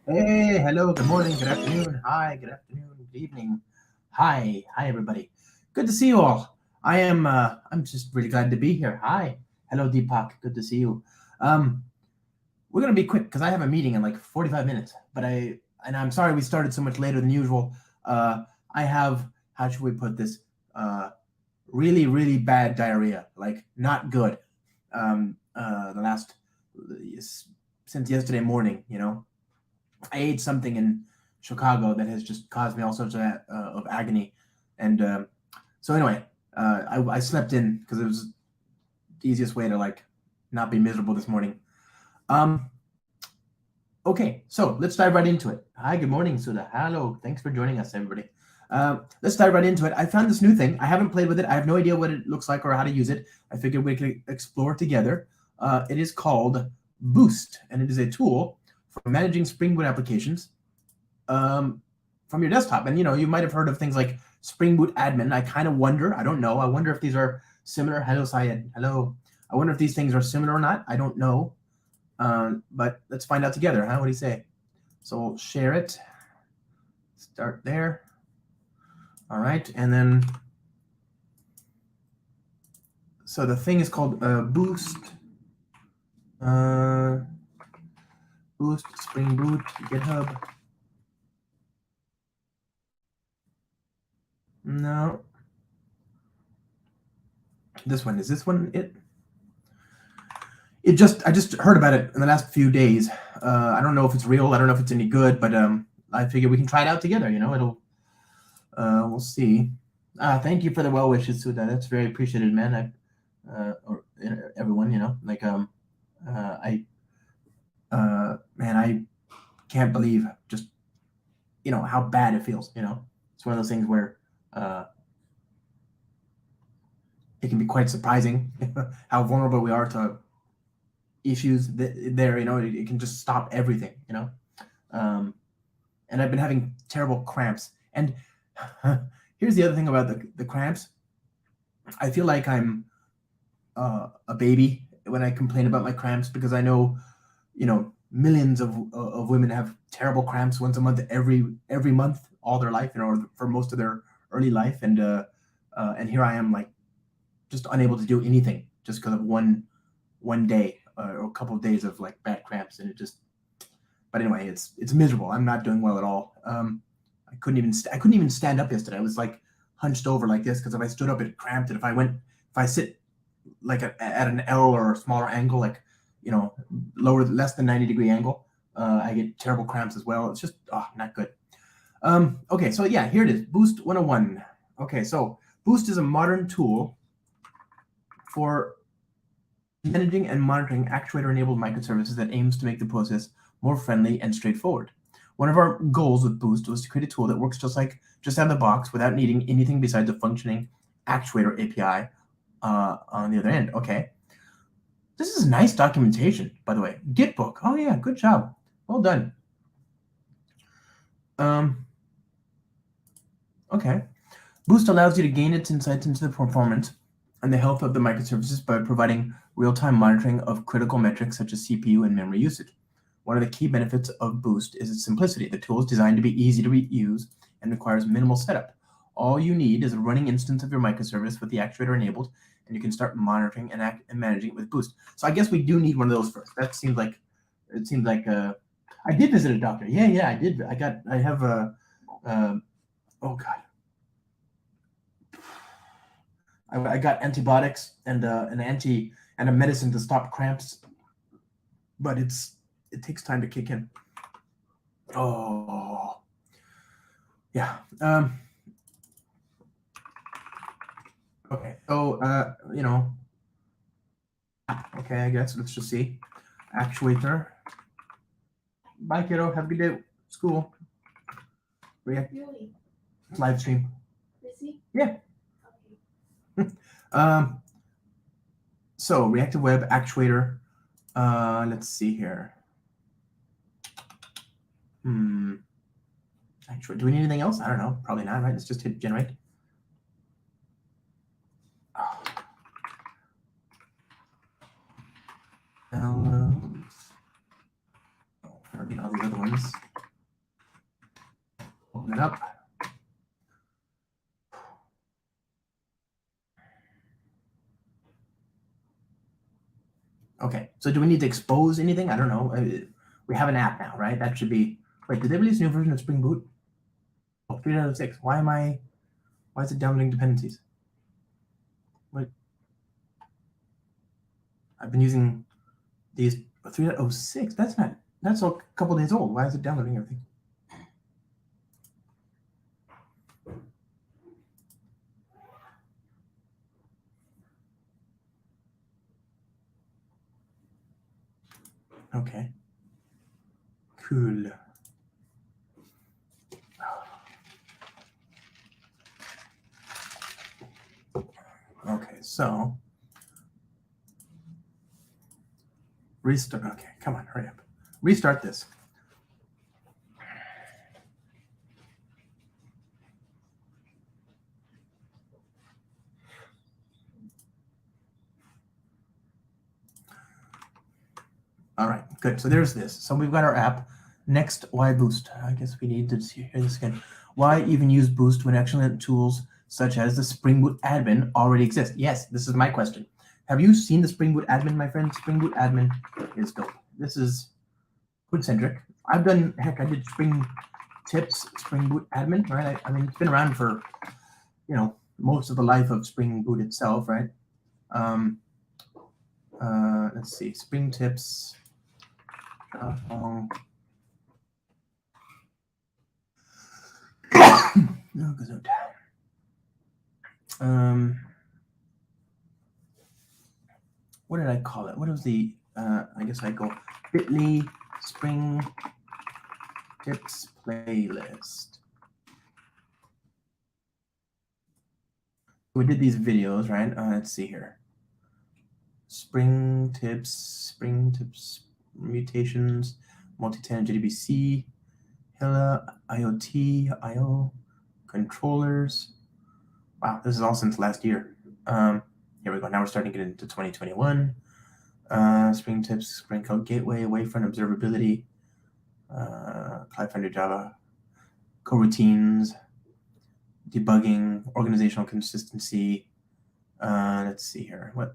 Hey, hello, good morning, good afternoon, hi, good afternoon, good evening. Hi, everybody. Good to see you all. I'm just really glad to be here. Hi. Hello, Deepak. Good to see you. Um we're going to be quick cuz I have a meeting in like 45 minutes, but I'm sorry we started so much later than usual. I have, how should we put this? Really really bad diarrhea, like not good. The last since yesterday morning, I ate something in Chicago that has just caused me all sorts of agony. And so anyway, I slept in because it was the easiest way to like not be miserable this morning. Um, okay, so let's dive right into it. Hi, good morning, Suda. Hello, thanks for joining us, everybody. Let's dive right into it. I found this new thing. I haven't played with it. I have no idea what it looks like or how to use it. I figured we could explore together. It is called Boost, and it is a tool for managing Spring Boot applications from your desktop. And you might have heard of things like Spring Boot Admin. I kind of wonder. I don't know. I wonder if these are similar. Hello, Syed. Hello. I wonder if these things are similar or not. I don't know. But let's find out together. Huh? What do you say? So we'll share it. Start there. All right, and then so the thing is called Boost. Boost Spring Boot GitHub. No. This one. Is this one it? I just heard about it in the last few days. I don't know if it's real. I don't know if it's any good, but I figure we can try it out together. We'll see. Thank you for the well wishes, Suda. That's very appreciated, man. Or everyone, man, I can't believe just how bad it feels. It's one of those things where it can be quite surprising how vulnerable we are to issues there. It can just stop everything. And I've been having terrible cramps. And here's the other thing about the cramps. I feel like I'm a baby when I complain about my cramps because I know, millions of women have terrible cramps once a month, every month, all their life, for most of their early life, and here I am, like, just unable to do anything just because of one day or a couple of days of like bad cramps, and it just. But anyway, it's miserable. I'm not doing well at all. I couldn't even stand up yesterday. I was like hunched over like this because if I stood up, it cramped. And if I sit like at an L or a smaller angle, like less than 90-degree angle, I get terrible cramps as well. It's just not good. Okay, so yeah, here it is. Boost 101. Okay, so Boost is a modern tool for managing and monitoring actuator-enabled microservices that aims to make the process more friendly and straightforward. One of our goals with Boost was to create a tool that works just out of the box without needing anything besides a functioning actuator API on the other end. Okay. This is nice documentation, by the way. Gitbook. Oh yeah, good job. Well done. Okay. Boost allows you to gain its insights into the performance and the health of the microservices by providing real-time monitoring of critical metrics such as CPU and memory usage. One of the key benefits of Boost is its simplicity. The tool is designed to be easy to use and requires minimal setup. All you need is a running instance of your microservice with the actuator enabled, and you can start monitoring and managing it with Boost. So I guess we do need one of those first. It seemed like I did visit a doctor. Yeah, I did. I have a oh god. I got antibiotics and a medicine to stop cramps, but it takes time to kick in. Oh, yeah. Okay. So okay. I guess let's just see. Actuator. Bye, kiddo. Have a good day. School. Really? Live stream. Busy? Yeah. Okay. So reactive web actuator. Let's see here. Actually, do we need anything else? I don't know. Probably not, right? Let's just hit generate. Downloads. All these other ones. open it up. Okay, so do we need to expose anything? I don't know. We have an app now, right? That should be. Wait, did they release a new version of Spring Boot? Oh, 3 out of 6. Why is it downloading dependencies? Wait. I've been using these 3.06. That's a couple days old. Why is it downloading everything? Okay. Cool. Okay, so restart. Okay, come on, hurry up. Restart this. All right, good. So there's this. So we've got our app. Next, why Boost? I guess we need to hear this again. Why even use Boost when excellent tools such as the Spring Boot admin already exist? Yes, this is my question. Have you seen the Spring Boot admin, my friend? Spring Boot admin is dope. This is hood-centric. I did Spring Tips, Spring Boot admin, right? I mean, it's been around for, most of the life of Spring Boot itself, right? Let's see, Spring Tips. What did I call it? What was the, I guess I go bit.ly Spring Tips playlist. We did these videos, right? Let's see here. Spring tips, mutations, multi-tenant JDBC, HILA, IoT, IO, controllers. Wow, this is all since last year. Here we go. Now we're starting to get into 2021. Spring tips, Spring Cloud Gateway, Wavefront observability, Cloud Finder Java, coroutines, debugging, organizational consistency. Let's see here. What?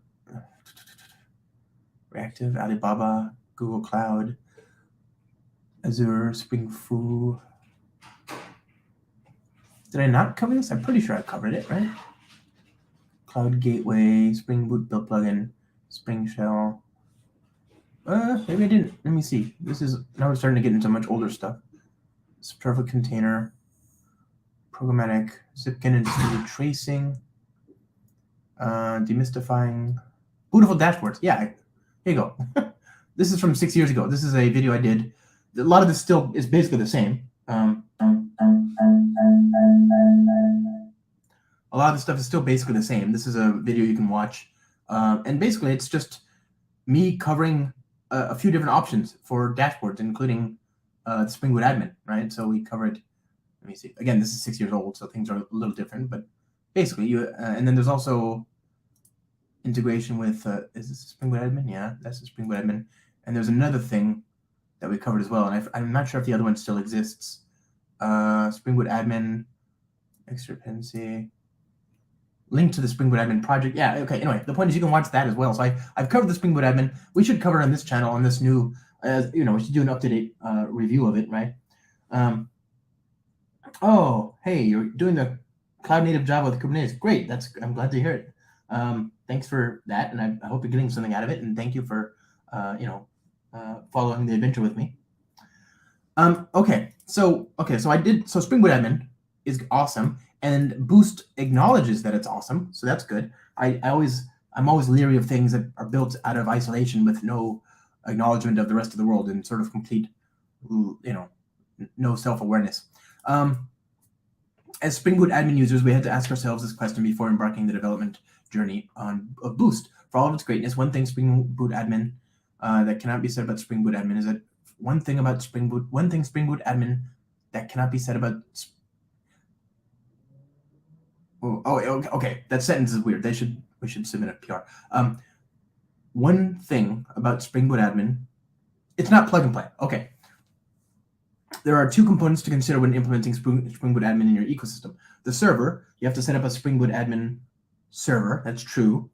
Reactive, Alibaba, Google Cloud, Azure, Spring Foo. Did I not cover this? I'm pretty sure I covered it, right? Cloud Gateway, Spring Boot build plugin, Spring Shell. Maybe I didn't. Let me see. Now we're starting to get into much older stuff. Perfect container, programmatic, Zipkin and distributed tracing, demystifying, beautiful dashboards. Yeah, here you go. This is from 6 years ago. This is a video I did. A lot of this still is basically the same. A lot of the stuff is still basically the same. This is a video you can watch. And basically, it's just me covering a few different options for dashboards, including the Spring Boot admin, right? So we covered, let me see. Again, this is 6 years old, so things are a little different. But basically, and then there's also integration with, is this Spring Boot admin? Yeah, that's the Spring Boot admin. And there's another thing that we covered as well. And I'm not sure if the other one still exists. Spring Boot admin, extra dependency, link to the Spring Boot admin project. Yeah, okay. Anyway, the point is you can watch that as well. So I've covered the Spring Boot admin. We should cover it on this channel, on this new, we should do an up-to-date review of it, right? Oh, hey, you're doing the cloud native Java with Kubernetes. Great. I'm glad to hear it. Thanks for that, and I hope you're getting something out of it. And thank you for, following the adventure with me. Okay, so Spring Boot admin is awesome, and Boost acknowledges that it's awesome, so that's good. I'm always leery of things that are built out of isolation with no acknowledgement of the rest of the world and sort of complete, no self-awareness. As Spring Boot admin users, we had to ask ourselves this question before embarking the development journey of Boost. For all of its greatness, one thing Spring Boot admin that cannot be said about Spring Boot admin is that one thing Spring Boot admin that cannot be said about. Okay. That sentence is weird. We should submit a PR. One thing about Spring Boot admin, it's not plug and play. Okay. there are two components to consider when implementing Spring Boot admin in your ecosystem. The server, you have to set up a Spring Boot admin server. That's true.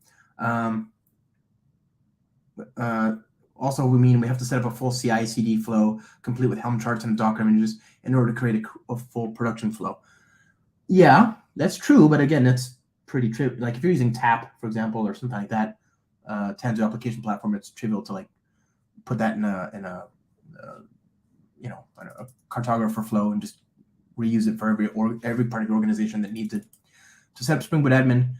Also, we have to set up a full CI/CD flow, complete with Helm charts and Docker images, in order to create a full production flow. Yeah, that's true, but again, that's pretty trivial. Like if you're using TAP, for example, or something like that, Tanzu application platform, it's trivial to like put that in a cartographer flow and just reuse it for every part of your organization that needs it to set up Spring Boot admin.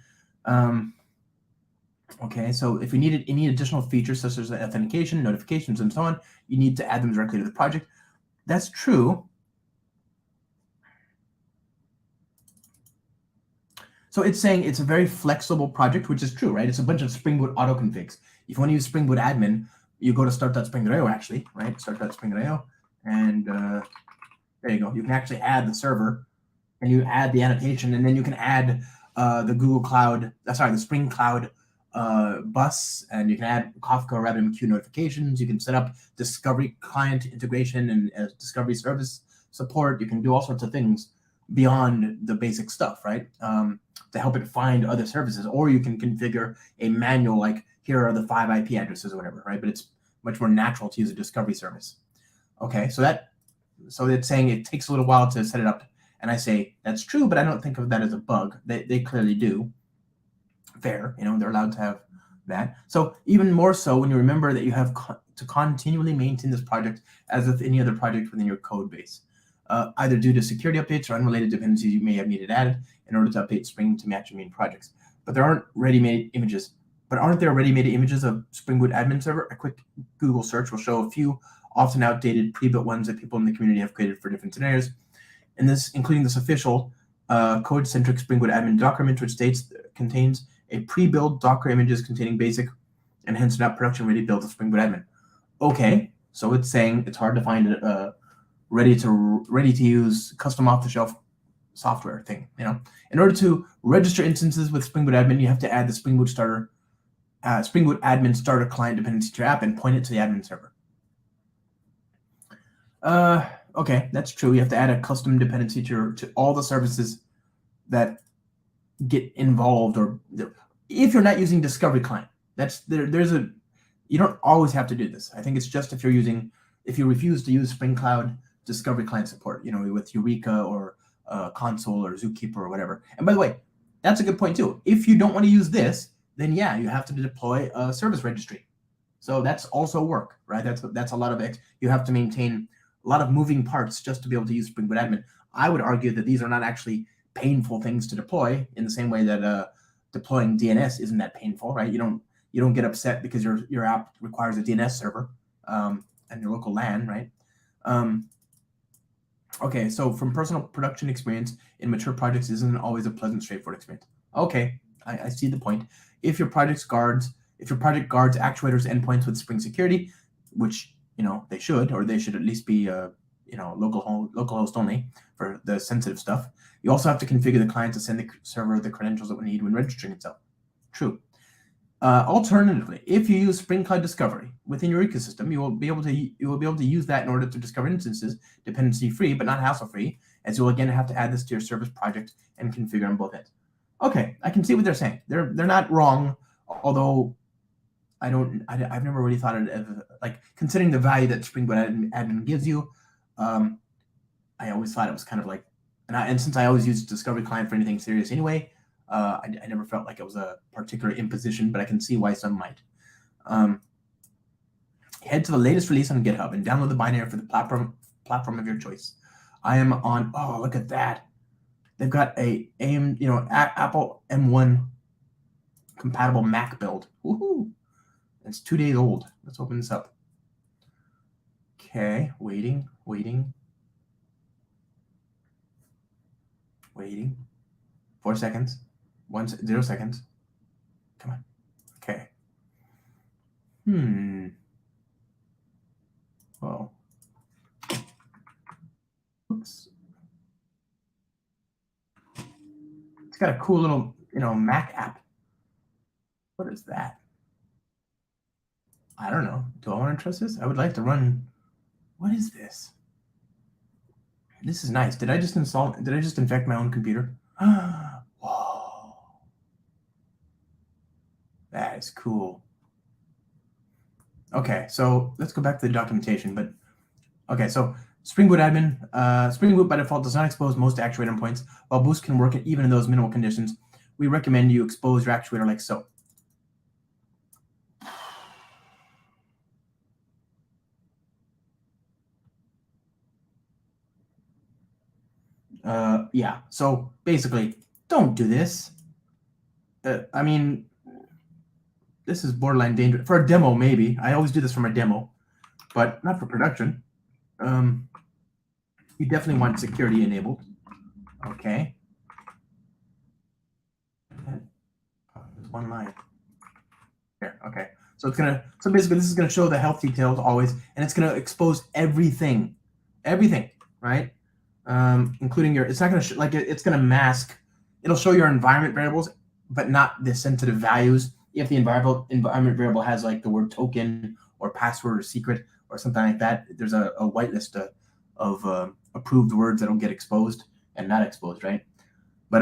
Okay, so if you need any additional features such as authentication, notifications, and so on, you need to add them directly to the project. That's true. So it's saying it's a very flexible project, which is true, right? It's a bunch of Spring Boot auto configs. If you want to use Spring Boot admin, you go to start.spring.io actually, right? Start.spring.io, and there you go. You can actually add the server, and you add the annotation, and then you can add the Spring Cloud bus, and you can add Kafka RabbitMQ notifications. You can set up discovery client integration and discovery service support. You can do all sorts of things beyond the basic stuff, right? To help it find other services, or you can configure a manual like here are the 5 IP addresses or whatever, right? But it's much more natural to use a discovery service. Okay, so it's saying it takes a little while to set it up, and I say that's true, but I don't think of that as a bug. They clearly do. Fair, they're allowed to have that. So even more so when you remember that you have to continually maintain this project as with any other project within your code base, either due to security updates or unrelated dependencies you may have needed added in order to update Spring to match your main projects. But aren't there ready-made images of Spring Boot admin server? A quick Google search will show a few often outdated pre-built ones that people in the community have created for different scenarios. And this, including this official code-centric Spring Boot admin document, which contains a pre-built Docker images containing basic and hence not production-ready build of Spring Boot admin. Okay, so it's saying it's hard to find a ready to use custom off-the-shelf software thing. In order to register instances with Spring Boot admin, you have to add the Spring Boot admin starter client dependency to your app and point it to the admin server. Okay, that's true. You have to add a custom dependency to all the services that get involved, or if you're not using Discovery Client, you don't always have to do this. I think it's just if you refuse to use Spring Cloud Discovery Client support, with Eureka or Console or Zookeeper or whatever. And by the way, that's a good point too. If you don't want to use this, then yeah, you have to deploy a service registry. So that's also work, right? That's a lot of you have to maintain a lot of moving parts just to be able to use Spring Boot admin. I would argue that these are not actually painful things to deploy in the same way that deploying DNS isn't that painful, right? You don't get upset because your app requires a DNS server and your local LAN, right? Okay, so from personal production experience in mature projects isn't always a pleasant, straightforward experience. Okay, I see the point. If your project guards actuators endpoints with Spring Security, which they should at least be localhost only for the sensitive stuff. You also have to configure the client to send the server the credentials it will need when registering itself. True. Alternatively, if you use Spring Cloud Discovery within your ecosystem, you will be able to use that in order to discover instances dependency-free but not hassle-free, as you'll again have to add this to your service project and configure on both ends. Okay, I can see what they're saying. They're not wrong, although I've never really thought of it as considering the value that Spring Boot admin gives you. I always thought it was kind of like, and since I always use Discovery Client for anything serious anyway, I never felt like it was a particular imposition, but I can see why some might. Head to the latest release on GitHub and download the binary for the platform of your choice. I am on. Oh, look at that! They've got Apple M1 compatible Mac build. Woohoo! It's 2 days old. Let's open this up. Okay, waiting. 4 seconds. 0 seconds. Come on. Okay. Whoa. Oops. It's got a cool little, Mac app. What is that? I don't know. Do I want to trust this? I would like to run. What is this? This is nice. Did I just infect my own computer? Whoa. That is cool. Okay, so let's go back to the documentation. But okay, so Spring Boot admin, Spring Boot by default does not expose most actuator endpoints. While Boost can work even in those minimal conditions, we recommend you expose your actuator like so. Yeah, so basically, don't do this. I mean, this is borderline dangerous. For a demo, maybe. I always do this for my demo, but not for production. You definitely want security enabled. Okay. There's one line. Here, okay. So basically this is gonna show the health details always, and it's gonna expose everything, right? Including it's not gonna it's gonna mask. It'll show your environment variables, but not the sensitive values. If the environment variable has like the word token or password or secret or something like that, there's a whitelist of approved words that'll get exposed and not exposed, right? But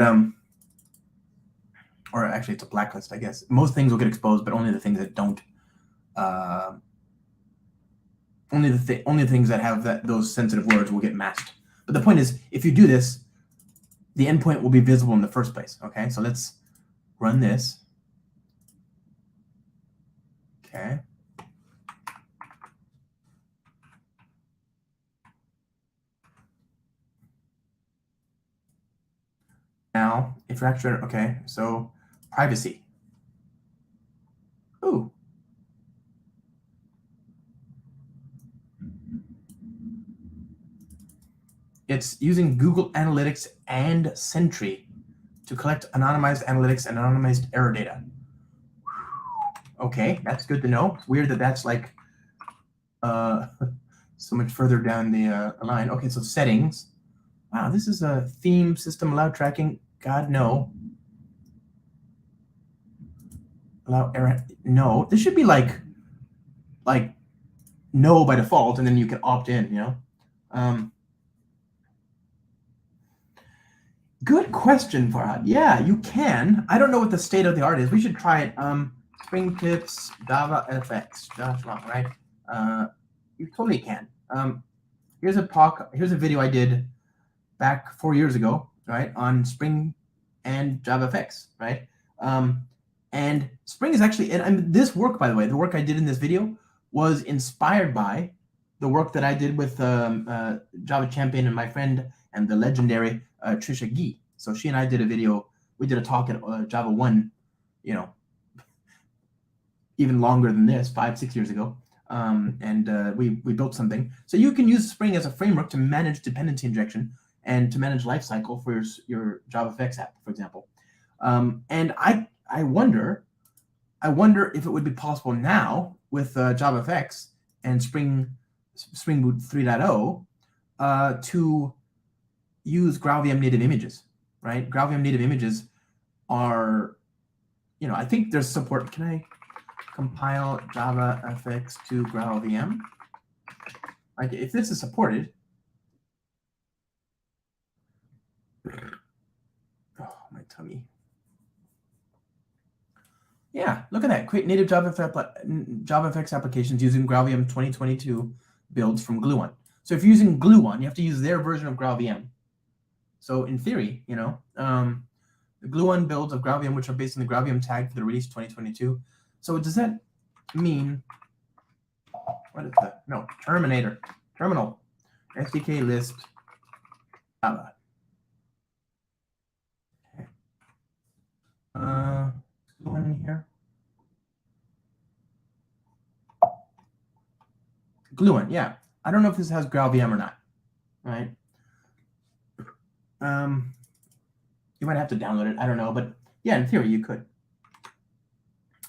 or actually it's a blacklist, I guess. Most things will get exposed, but only the things that don't. Only the things that have those sensitive words will get masked. But the point is, if you do this, the endpoint will be visible in the first place. Okay, so let's run this. Okay. Now, if you're actually, okay, so privacy. Ooh. It's using Google Analytics and Sentry to collect anonymized analytics and anonymized error data. Okay, that's good to know. It's weird that that's like so much further down the line. Okay, so settings. Wow, this is a theme system allow tracking. God, no. Allow error. No, this should be like no by default, and then you can opt in, you know? Good question, Farhad. Yeah, you can. I don't know what the state of the art is. We should try it. Spring tips, Java FX. That's wrong, right? You totally can. Here's a video I did back 4 years ago, right, on Spring and JavaFX, right? And Spring is actually, and this work, by the way, the work I did in this video was inspired by the work that I did with Java Champion and my friend and the legendary Trisha Gee. So she and I did a video. We did a talk at Java 1, you know, even longer than this, 5-6 years ago. And we built something. So you can use Spring as a framework to manage dependency injection and to manage lifecycle for your JavaFX app, for example. And I wonder if it would be possible now with JavaFX and Spring Boot 3.0 to use GraalVM native images, right? GraalVM native images are, you know, I think there's support. Can I compile JavaFX to GraalVM? Like, if this is supported. Oh, my tummy. Yeah, look at that. Create native JavaFX applications using GraalVM 2022 builds from Gluon. So if you're using Gluon, you have to use their version of GraalVM. So in theory, you know, the Gluon builds of GraalVM, which are based on the GraalVM tag for the release 2022. So does that mean, what is that? No, terminal, SDK list, Java. Okay. Gluon here. Gluon, yeah. I don't know if this has GraalVM or not, right? You might have to download it. I don't know, but yeah, in theory, you could.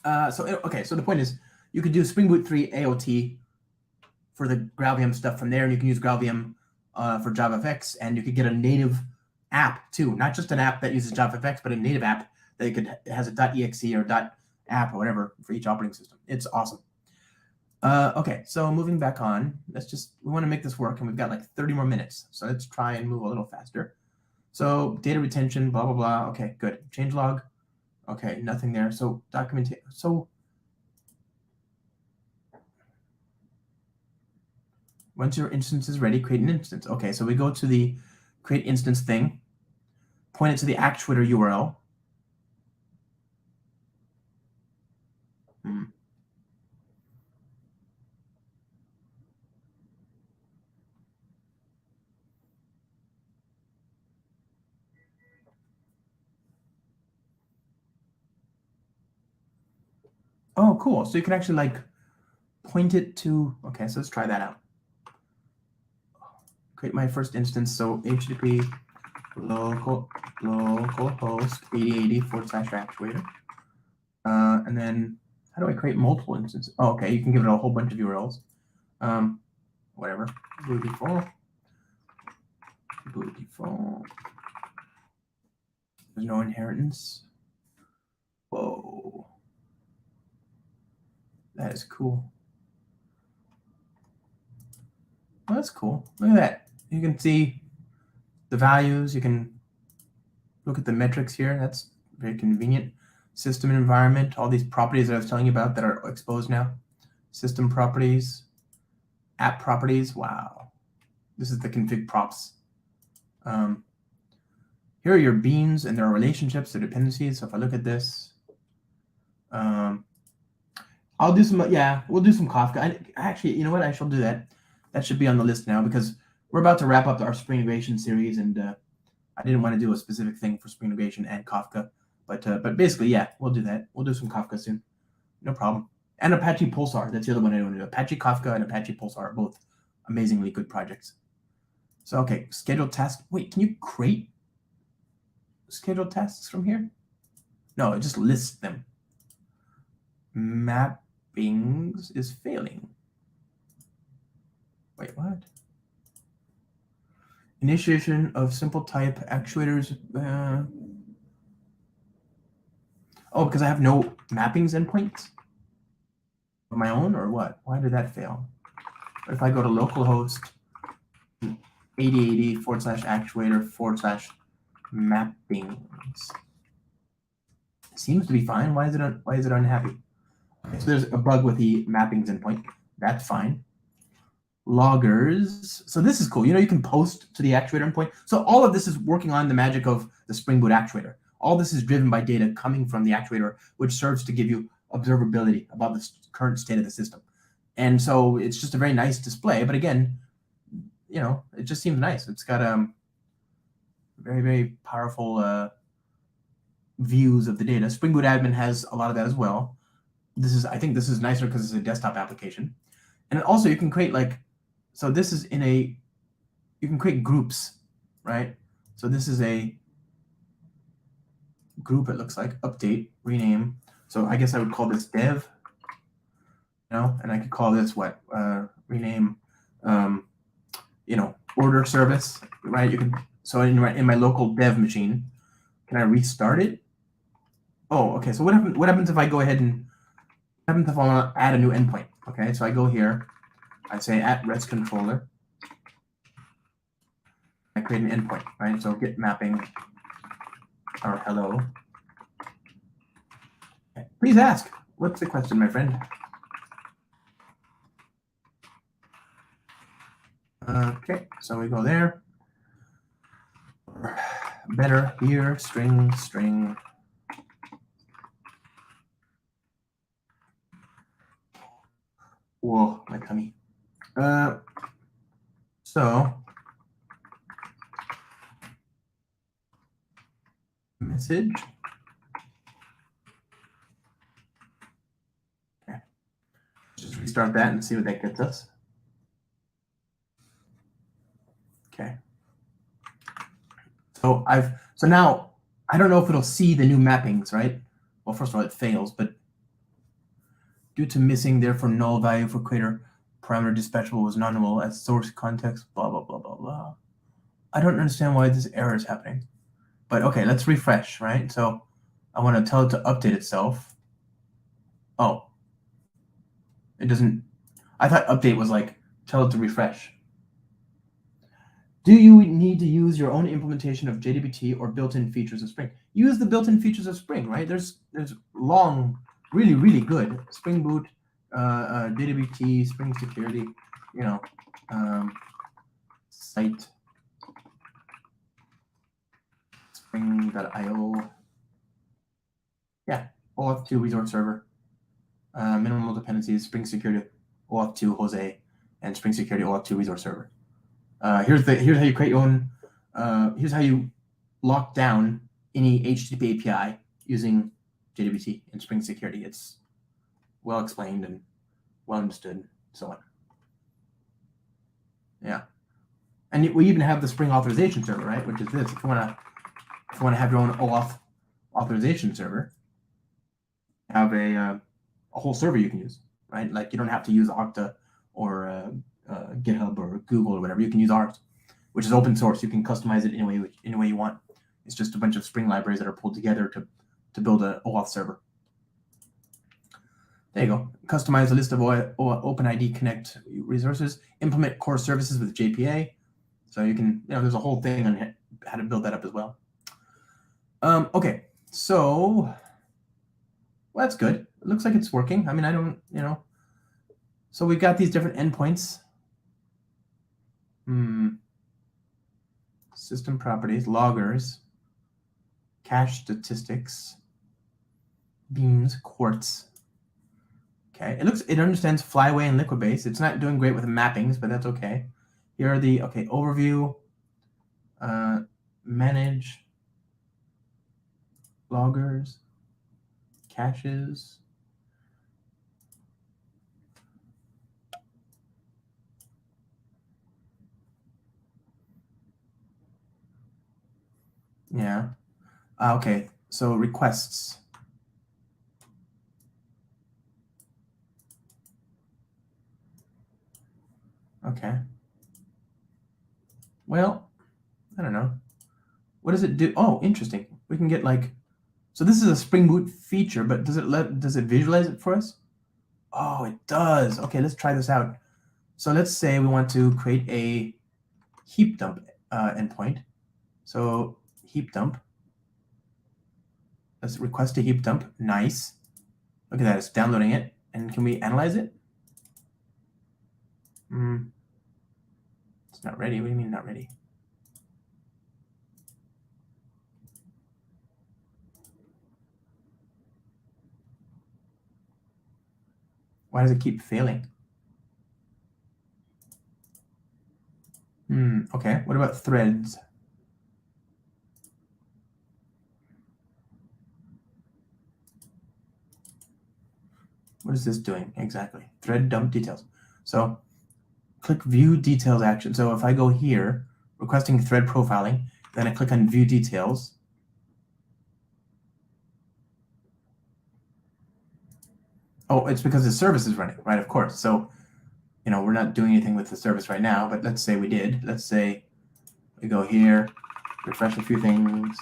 So the point is, you could do Spring Boot 3 AOT for the GraalVM stuff from there, and you can use GraalVM for JavaFX, and you could get a native app too, not just an app that uses JavaFX, but a native app that has a .exe or .app or whatever for each operating system. It's awesome. Okay, so moving back on, we want to make this work, and we've got like 30 more minutes. So let's try and move a little faster. So data retention, blah, blah, blah. Okay, good. Change log. Okay, nothing there. So documentation. So once your instance is ready, create an instance. Okay, so we go to the create instance thing, point it to the actuator URL. Oh, cool. So you can actually like point it to, okay, so let's try that out. Create my first instance. So HTTP localhost 8080/actuator. And then how do I create multiple instances? Oh, okay, you can give it a whole bunch of URLs. Whatever. Blue default. There's no inheritance. Whoa. That is cool. Well, that's cool. Look at that. You can see the values. You can look at the metrics here. That's very convenient. System and environment, all these properties that I was telling you about that are exposed now. System properties, app properties. Wow. This is the config props. Here are your beans and their relationships, their dependencies. So if I look at this, I'll do some, we'll do some Kafka. Actually, you know what? I shall do that. That should be on the list now because we're about to wrap up our Spring Integration series, and I didn't want to do a specific thing for Spring Integration and Kafka. But basically, yeah, we'll do that. We'll do some Kafka soon. No problem. And Apache Pulsar. That's the other one I want to do. Apache Kafka and Apache Pulsar are both amazingly good projects. So, okay, scheduled tasks. Wait, can you create scheduled tasks from here? No, it just lists them. Mappings is failing. Wait, what? Initiation of simple type actuators. Oh, because I have no mappings endpoints of my own, or what? Why did that fail? If I go to localhost 8080/actuator/mappings, it seems to be fine. Why is it unhappy? Okay, so there's a bug with the mappings endpoint. That's fine. Loggers. So this is cool. You can post to the actuator endpoint. So all of this is working on the magic of the Spring Boot actuator. All this is driven by data coming from the actuator, which serves to give you observability about the current state of the system. And so it's just a very nice display. But again, it just seems nice. It's got very, very powerful views of the data. Spring Boot admin has a lot of that as well. I think this is nicer because it's a desktop application. And also you can create so this is you can create groups, right? So this is a group, it looks like, update, rename. So I guess I would call this dev, and I could call this what? Rename, order service, right? So in my local dev machine, can I restart it? Oh, okay. So what happens if I go ahead and, what happens if I want to add a new endpoint? Okay, so I go here, I say at rest controller, I create an endpoint, right? So get mapping or hello. Okay. Please ask. What's the question, my friend? Okay, so we go there. Better here, string. Whoa, my tummy. So message. Okay. Just restart that and see what that gets us. Okay. So now I don't know if it'll see the new mappings, right? Well, first of all, it fails, but due to missing, therefore null value for creator parameter dispatchable was non-null as source context, blah, blah, blah, blah, blah. I don't understand why this error is happening. But okay, let's refresh, right? So I want to tell it to update itself. Oh, it doesn't. I thought update was like tell it to refresh. Do you need to use your own implementation of JDBT or built-in features of Spring? Use the built-in features of Spring, right? There's long, really good Spring Boot, JDBT, Spring Security, you know, site, spring.io. Yeah, OAuth2 resource server, minimal dependencies, Spring Security, OAuth2 Jose, and Spring Security OAuth2 resource server. Here's how you create your own. Here's how you lock down any HTTP API using JDBT and Spring Security. It's well explained and well understood, and so on. Yeah, and we even have the Spring authorization server, right? Which is this. If you want to have your own OAuth authorization server, have a whole server you can use, right? Like you don't have to use Okta or GitHub or Google or whatever. You can use ours, which is open source. You can customize it any way you want. It's just a bunch of Spring libraries that are pulled together to build an OAuth server. There you go. Customize a list of OpenID Connect resources. Implement core services with JPA. So you can, there's a whole thing on how to build that up as well. Okay, so well, that's good. It looks like it's working. I mean, I don't, So we've got these different endpoints. System properties, loggers, cache statistics, beans, quartz. Okay, it understands flyway and Liquibase. It's not doing great with mappings, but that's okay. Here are the overview, manage, loggers, caches. Yeah. Okay, so requests. Okay. Well, I don't know. What does it do? Oh, interesting. We can get so this is a Spring Boot feature, but does it visualize it for us? Oh, it does. Okay, let's try this out. So let's say we want to create a heap dump endpoint. So heap dump. Let's request a heap dump. Nice. Look at that. It's downloading it. And can we analyze it? It's not ready. What do you mean not ready? Why does it keep failing? Okay. What about threads? What is this doing exactly? Thread dump details. So click view details action. So if I go here, requesting thread profiling, then I click on view details. Oh, it's because the service is running, right? Of course. So, we're not doing anything with the service right now, but let's say we did. Let's say we go here, refresh a few things,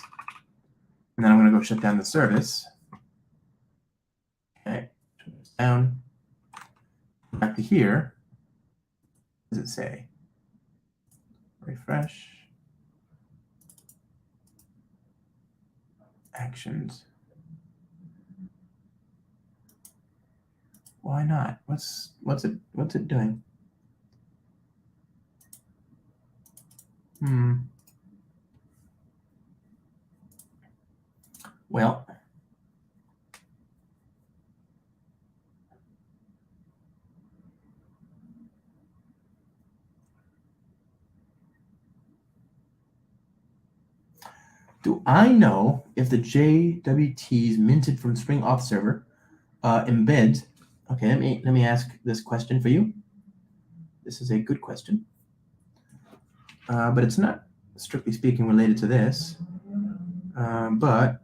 and then I'm going to go shut down the service. Okay, turn this down. Back to here. What does it say? Refresh. Actions. Why not? What's it doing? Well, do I know if the JWTs minted from Spring Auth server embeds? Okay, let me ask this question for you. This is a good question, but it's not strictly speaking related to this. But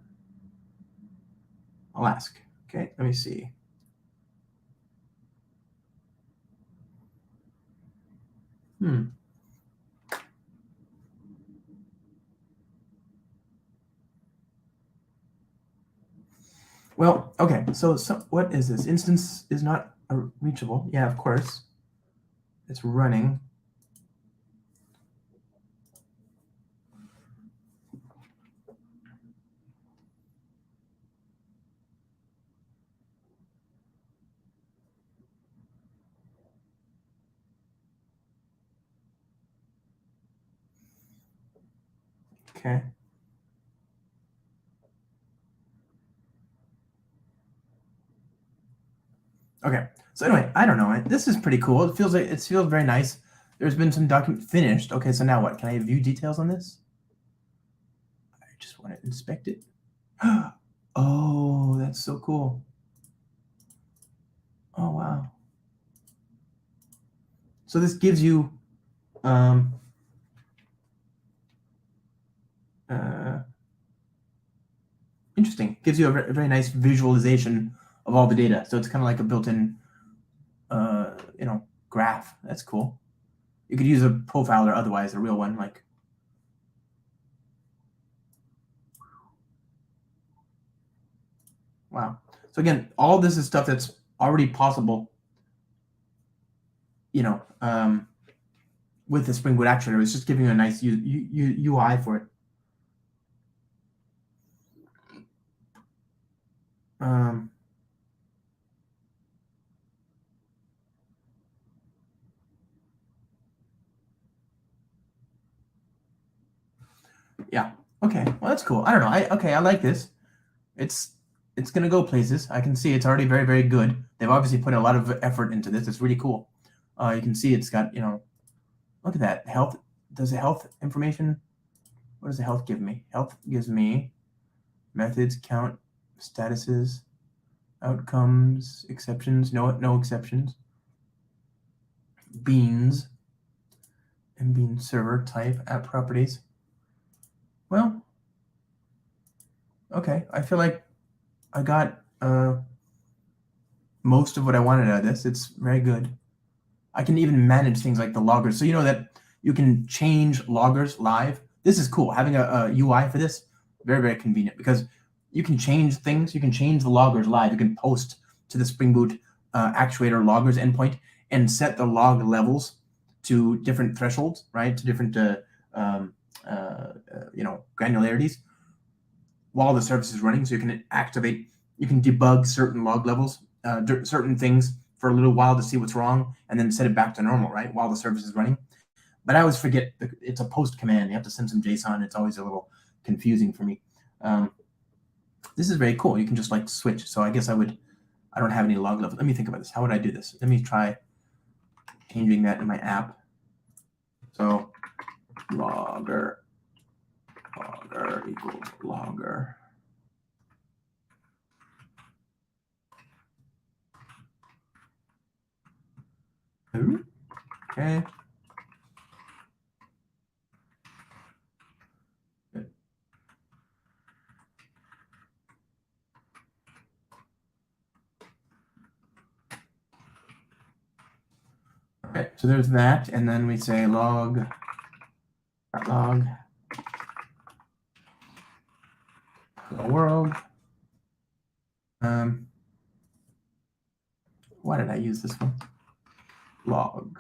I'll ask. Okay, let me see. Well, okay, so what is this? Instance is not reachable. Yeah, of course. it's running. Okay. Okay. So anyway, I don't know. This is pretty cool. It feels very nice. There's been some document finished. Okay, so now what? Can I view details on this? I just want to inspect it. Oh, that's so cool. Oh, wow. So this gives you interesting. Gives you a very nice visualization of all the data. So it's kind of like a built-in graph. That's cool. You could use a profile or otherwise a real one, like. Wow. So again, all this is stuff that's already possible, with the Spring Boot actuator. It's just giving you a nice UI for it. Yeah. Okay. Well, that's cool. I don't know. I like this. It's gonna go places. I can see it's already very, very good. They've obviously put a lot of effort into this. It's really cool. You can see it's got, look at that. Health. Does the health information? What does the health give me? Health gives me methods, count, statuses, outcomes, exceptions, no exceptions, beans, and bean server type, app properties. Well, okay. I feel like I got most of what I wanted out of this. It's very good. I can even manage things like the loggers. So you know that you can change loggers live. This is cool. Having a UI for this, very, very convenient because you can change things. You can change the loggers live. You can post to the Spring Boot actuator loggers endpoint and set the log levels to different thresholds, right? To different granularities while the service is running. So you can you can debug certain log levels, certain things for a little while to see what's wrong, and then set it back to normal, right, while the service is running. But I always forget it's a post command. You have to send some JSON. It's always a little confusing for me. This is very cool. You can just like switch. So I guess I don't have any log levels. Let me think about this. How would I do this? Let me try changing that in my app. So logger equals logger. Okay. Good. Okay, so there's that, and then we say log hello world. Why did I use this one? Log.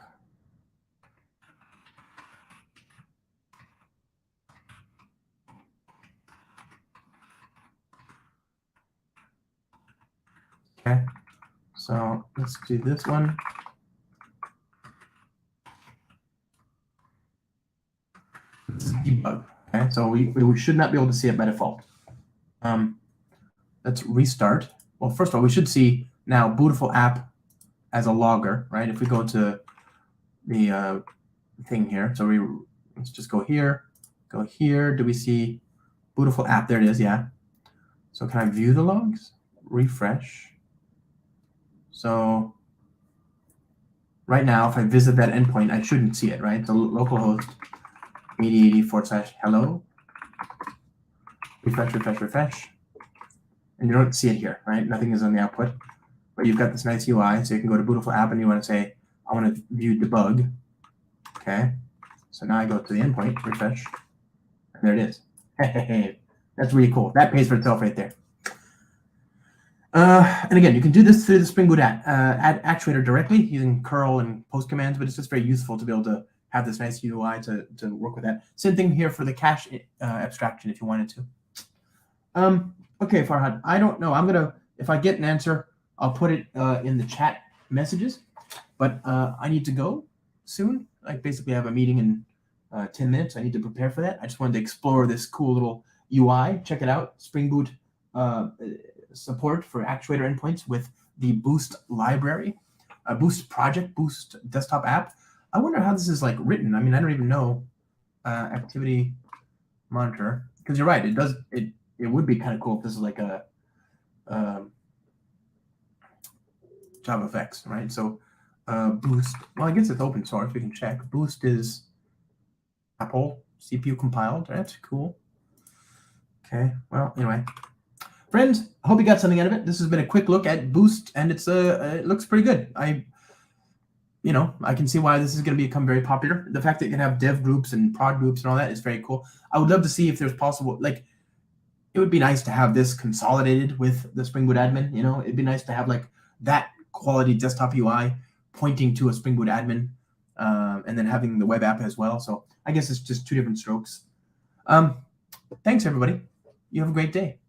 Okay, so let's do this one. This is debug. Okay, so we should not be able to see it by default. Let's restart. Well, first of all, we should see now Beautiful app as a logger, right? If we go to the thing here, so let's just go here, go here. Do we see Beautiful app? There it is, yeah. So can I view the logs? Refresh. So right now, if I visit that endpoint, I shouldn't see it, right? So localhost 8080/hello. Refresh. And you don't see it here, right? Nothing is on the output. But you've got this nice UI, so you can go to Beautiful app and you want to say, I want to view debug. Okay. So now I go to the endpoint, refresh, and there it is. Hey, that's really cool. That pays for itself right there. And again, you can do this through the Spring Boot add actuator directly using curl and post commands, but it's just very useful to be able to have this nice UI to work with that. Same thing here for the cache abstraction if you wanted to. Okay, Farhad, I don't know. if I get an answer, I'll put it in the chat messages, but I need to go soon. I basically have a meeting in 10 minutes. I need to prepare for that. I just wanted to explore this cool little UI. Check it out. Spring Boot support for actuator endpoints with the Boost library, Boost project, Boost desktop app. I wonder how this is like written. I mean, I don't even know activity monitor, because you're right. It would be kind of cool if this is like a JavaFX, right? So Boost, well, I guess it's open source. We can check. Boost is Apple CPU compiled. That's cool. Okay, well, anyway. Friends, I hope you got something out of it. This has been a quick look at Boost, and it looks pretty good. I can see why this is going to become very popular. The fact that you can have dev groups and prod groups and all that is very cool. I would love to see if there's possible, like, it would be nice to have this consolidated with the Spring Boot admin. It'd be nice to have like that quality desktop UI pointing to a Spring Boot admin, and then having the web app as well. So I guess it's just two different strokes. Thanks, everybody. You have a great day.